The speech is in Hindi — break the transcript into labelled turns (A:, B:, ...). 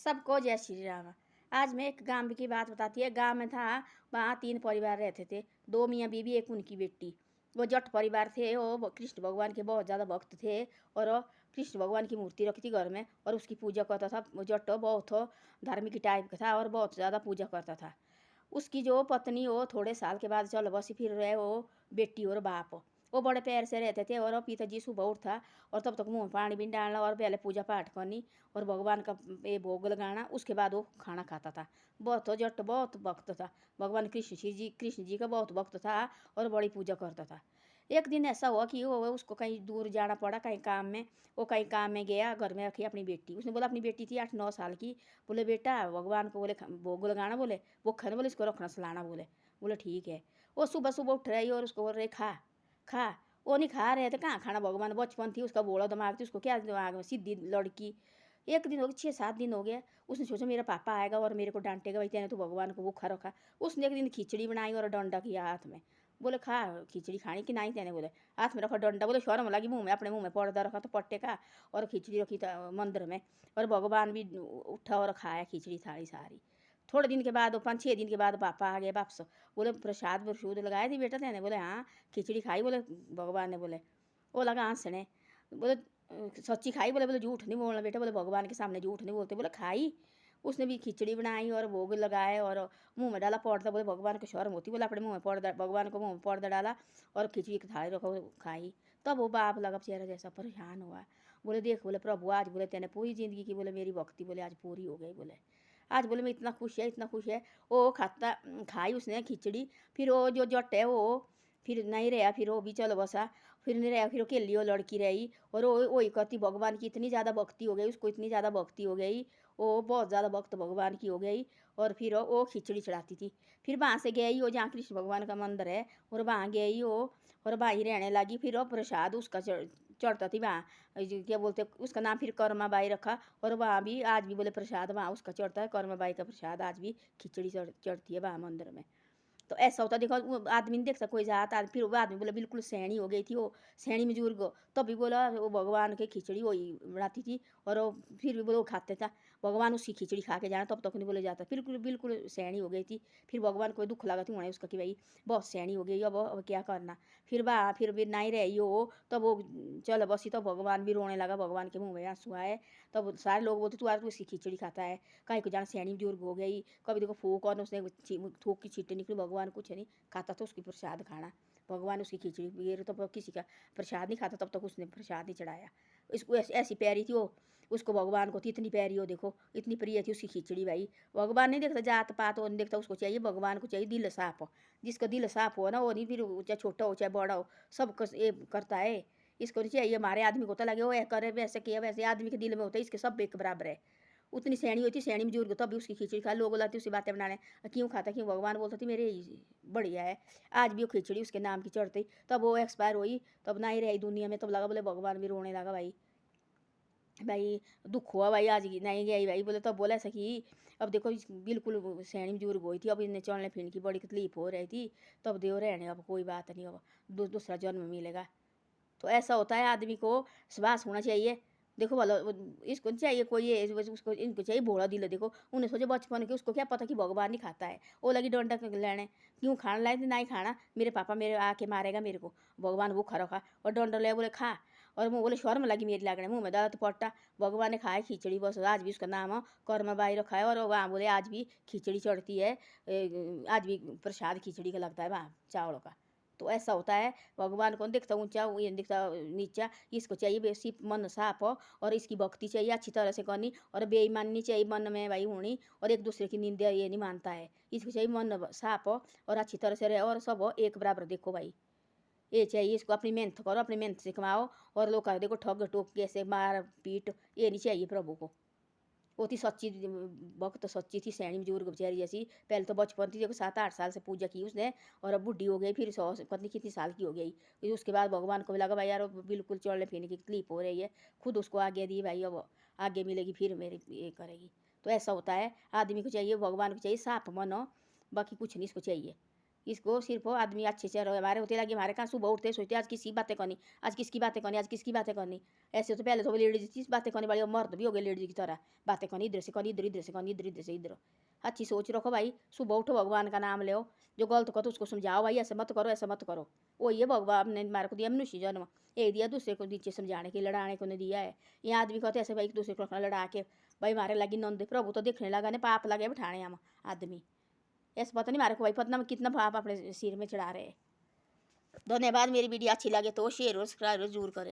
A: सबको जय श्री राम। आज मैं एक गाँव की बात बताती है। गाँव में था, वहाँ 3 परिवार रहते थे। 2 मियाँ बीवी, एक उनकी बेटी। वो जट परिवार थे। वो कृष्ण भगवान के बहुत ज़्यादा भक्त थे और वो कृष्ण भगवान की मूर्ति रखी थी घर में और उसकी पूजा करता था। वो जट बहुत धार्मिक टाइप का था और बहुत ज़्यादा पूजा करता था। उसकी जो पत्नी, वो थोड़े साल के बाद चल बसी, फिर रहे वो बेटी और बाप। वो बड़े प्यार से रहते थे और पिताजी सुबह उठता और तब तक मुँह में पानी भी डालना और पहले पूजा पाठ करनी और भगवान का ये भोग लगाना। उसके बाद वो खाना खाता था। बहुत जट बहुत भक्त था। भगवान कृष्ण जी का बहुत भक्त था और बड़ी पूजा करता था। एक दिन ऐसा हुआ कि वो उसको कहीं दूर जाना पड़ा, कहीं काम में। वो कहीं काम में गया, घर में रखी अपनी बेटी। उसने बोला, अपनी बेटी थी 8-9 साल की। बोले, बेटा भगवान को बोले भोग लगाना, बोले वो खाने, बोले इसको रखना सलाना, बोले। बोले ठीक है। वो सुबह सुबह उठ रही और उसको बोल रहे, खा खा। वो नहीं खा रहे थे, कहाँ खाना। भगवान बचपन थी, उसका बोला दिमाग थी, उसको क्या दिमाग में, सीधी लड़की। एक दिन हो गया, 6-7 दिन हो गया। उसने सोचा मेरा पापा आएगा और मेरे को डांटेगा, भाई तेने तो भगवान को भूखा रखा। उसने एक दिन खिचड़ी बनाई और डंडा किया हाथ में। बोले, खा खिचड़ी खानी कि नहीं तेने, बोले। हाथ में रखा डंडा, बोले शर्म लगी मुँह में, अपने मुँह में पर्दा रखा तो पट्टे का और खिचड़ी रखी था मंदिर में। और भगवान भी उठा और खाया खिचड़ी थाली सारी। थोड़े दिन के बाद, 5-6 दिन के बाद पापा आ गए वापस। बोले, प्रसाद प्रसूद लगाए थी बेटा तेने, बोले हाँ। खिचड़ी खाई, बोले भगवान ने, बोले। वो लगा हंसने। बोले, सच्ची खाई, बोले। बोले झूठ नहीं बोलना बेटा, बोले भगवान के सामने झूठ नहीं बोलते, बोले खाई। उसने भी खिचड़ी बनाई और भोग लगाए और मुंह में डाला पर्दा। बोले भगवान को शर्म होती, बोले अपने मुंह में पर्दा, भगवान को मुंह में पर्दा डाला और खिचड़ी की थाली रखो खाई। तब वो बाप लगा बेचारा जैसा परेशान हुआ। बोले, देख, बोले प्रभु आज, बोले तेने पूरी जिंदगी की, बोले मेरी भक्ति, बोले आज पूरी हो गई, बोले। आज, बोले मैं इतना खुश है, इतना खुश है। वो खाता खाई उसने खिचड़ी। फिर वो जो जट है वो फिर नहीं रहा, फिर वो भी चल बसा। फिर नहीं रहा, फिर वो अकेली वो लड़की रही और वो वही कहती, भगवान की इतनी ज़्यादा भक्ति हो गई उसको, इतनी ज़्यादा भक्ति हो गई। वो बहुत ज़्यादा भक्त भगवान की हो गई और फिर वो खिचड़ी चढ़ाती थी। फिर वहाँ से गई वो, जहाँ कृष्ण भगवान का मंदिर है, और वहाँ गई वो और वहाँ ही रहने लगी। फिर वो प्रसाद उसका चढ़ता थी वहाँ, क्या बोलते उसका नाम, फिर कर्मा बाई रखा। और वहाँ भी आज भी, बोले प्रसाद वहाँ उसका चढ़ता है, कर्मा बाई का प्रसाद आज भी खिचड़ी चढ़ती है वहाँ मंदिर में। तो ऐसा होता, देखो वो आदमी नहीं देखता कोई जाता। फिर वो आदमी बोला, बिल्कुल सैनी हो गई थी वो, सैनी में जुड़ गो। तब भी बोला वो भगवान की खिचड़ी वही बनाती थी और वो फिर भी बोले वो खाते था। भगवान उसकी खिचड़ी खा के जाना, तब तक नहीं बोले जाता। बिल्कुल बिल्कुल सैनी हो गई थी। फिर भगवान को दुख लगा थी उन्हें उसका कि भाई बहुत सैनी हो गई, अब क्या करना। फिर भी नहीं रही हो, तब वो चल बसी। तो भगवान भी रोने लगा, भगवान के मुँह में आंसू आए। तब सारे लोग बोलते, तू आज तू इसकी खिचड़ी खाता है, काहे को जाना सैनी बुजुर्ग हो गई। कभी देखो फूक और उसने थूक की छींटे निकली। भगवान कुछ नहीं खाता था, उसकी प्रसाद खाना। भगवान उसकी खिचड़ी वगैरह तो किसी का प्रसाद नहीं खाता, तब तक उसने प्रसाद नहीं चढ़ाया। इसको ऐसी प्यारी थी वो, उसको भगवान को थी इतनी प्यारी हो, देखो इतनी प्रिय थी उसकी खिचड़ी भाई। भगवान नहीं देखता जात पात, वो नहीं देखता, उसको चाहिए, भगवान को चाहिए दिल साफ हो। जिसका दिल साफ हो ना, वो नहीं फिर चाहे छोटा हो चाहे बड़ा हो, सब ये करता है। इसको नहीं चाहिए, हमारे आदमी को तो लगे वो करे वैसे किया, वैसे आदमी के दिल में होता है, इसके सब एक बराबर है। उतनी सैनी होती, सैनी में जुड़, तब भी उसकी खिचड़ी खा। लोग लाते उसी बातें बनाने, क्यों खाता, क्यों। भगवान बोलता थी मेरे बढ़िया है। आज भी वो खिचड़ी उसके नाम की चढ़ती। तब वो एक्सपायर हुई, तब ना ही रही दुनिया में। तब लगा, बोले भगवान भी रोने लगा भाई, भाई दुख हुआ भाई, आज नहीं गई भाई। बोले तब बोला ऐसा कि अब देखो बिल्कुल सैनी में जुड़ गई थी, अब इन्हें चलने फिरने की बड़ी तकलीफ हो रही थी। तब देव रहने, अब कोई बात नहीं, अब दूसरा जन्म मिलेगा। तो ऐसा होता है, आदमी को विश्वास होना चाहिए। देखो भला इसको नहीं चाहिए कोई ये, उसको इनको चाहिए भोला दिल। देखो उन्हें सोचे बचपन के, उसको क्या पता कि भगवान नहीं खाता है। वो लगी डंडा लेने, क्यों खाना लाए थे, नहीं खाना, मेरे पापा मेरे आके मारेगा मेरे को, भगवान भूखा रखा। और डंडा ले बोले खा। और मुँह बोले शर्म लगी मेरी लागने, मुँह में डाला तो पट्टा। भगवान ने खाया खिचड़ी, बस आज भी उसका नाम कर्म बाई रखा है। और वहाँ बोले आज भी खिचड़ी चढ़ती है, आज भी प्रसाद खिचड़ी का लगता है वहाँ चावलों का। तो ऐसा होता है, भगवान को नहीं दिखता ऊंचा, ये नहीं दिखता नीचा। इसको चाहिए बेसी मन साफ हो और इसकी भक्ति चाहिए अच्छी तरह से करनी, और बेईमानी नहीं चाहिए मन में भाई होनी, और एक दूसरे की निंदा ये नहीं मानता है। इसको चाहिए मन साफ हो और अच्छी तरह से रहे और सब हो एक बराबर। देखो भाई, ये चाहिए इसको, अपनी मेहनत करो, अपनी मेहनत से कमाओ। और लोग कह देखो ठग टोक कैसे मार पीट, ये नहीं चाहिए प्रभु को। वो थी सच्ची भक्त, सच्ची थी सैनी बुजुर्ग बेचारी जैसी। पहले तो बचपन थी, देखो 7-8 साल से पूजा की उसने, और अब बुढ़ी हो गई, फिर 100 पत्नी कितनी साल की हो गई। फिर उसके बाद भगवान को भी लगा भाई यार बिल्कुल चलने फिरने की तकलीफ हो रही है, खुद उसको आज्ञा दी भाई, अब आगे मिलेगी फिर मेरी ये करेगी। तो ऐसा होता है, आदमी को चाहिए, भगवान को चाहिए साफ मन हो, बाकी कुछ नहीं इसको चाहिए। इसको सिर्फ आदमी अच्छे से रहे। हमारे होते लगे हमारे कहाँ सुबह उठते सोचते आज किसकी बातें करनी, आज किसकी बातें करनी, आज किसकी बातें करनी। ऐसे तो पहले तो लेडीज की बातें करने वाली, मर्द भी हो गए लेडीज की तरह, बातें करनी इधर से करनी, इधर इधर से करनी, इधर इधर से इधर। अच्छी सोच रखो भाई, सुबह उठो भगवान का नाम लो, जो गलत करो तो उसको समझाओ भाई ऐसे मत करो, ऐसे मत करो। वही है भगवान ने हमारे को दिया मनुष्य जन्म, यही दिया दूसरे को नीचे समझाने के, लड़ाने को नहीं दिया है। ये आदमी कहते ऐसे भाई एक दूसरे को लड़ा के भाई हमारे लगी नंद प्रभु तो देखने लगा ने पाप लगे बिठाने हम आदमी। ऐसा पता नहीं हमारे को भाई पता कितना पाप अपने सिर में चढ़ा रहे हैं। धन्यवाद। मेरी वीडियो अच्छी लगे तो शेयर और सब्सक्राइब जरूर करें।